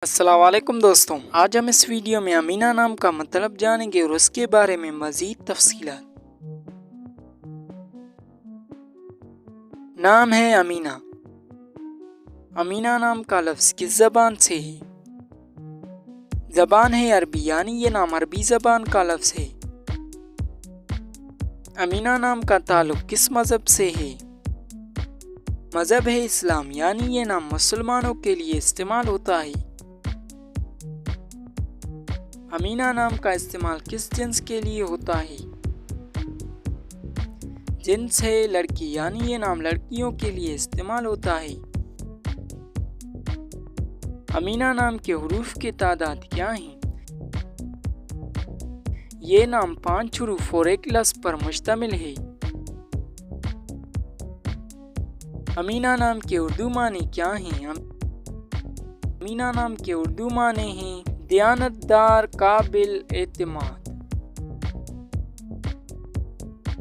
السلام علیکم دوستوں، آج ہم اس ویڈیو میں امینہ نام کا مطلب جانیں گے اور اس کے بارے میں مزید تفصیلات۔ نام ہے امینہ۔ امینہ نام کا لفظ کس زبان سے ہے؟ زبان ہے عربی، یعنی یہ نام عربی زبان کا لفظ ہے۔ امینہ نام کا تعلق کس مذہب سے ہے؟ مذہب ہے اسلام، یعنی یہ نام مسلمانوں کے لیے استعمال ہوتا ہے۔ امینہ نام کا استعمال کس جنس کے لیے ہوتا ہے؟ جنس ہے لڑکی، یعنی یہ نام لڑکیوں کے لیے استعمال ہوتا ہے۔ امینہ نام کے حروف کی تعداد کیا ہیں؟ یہ نام 5 حروف اور ایک لفظ پر مشتمل ہے۔ امینہ نام کے اردو معنی کیا ہیں؟ امینہ نام کے اردو معنی ہیں دیانتدار، قابل اعتماد۔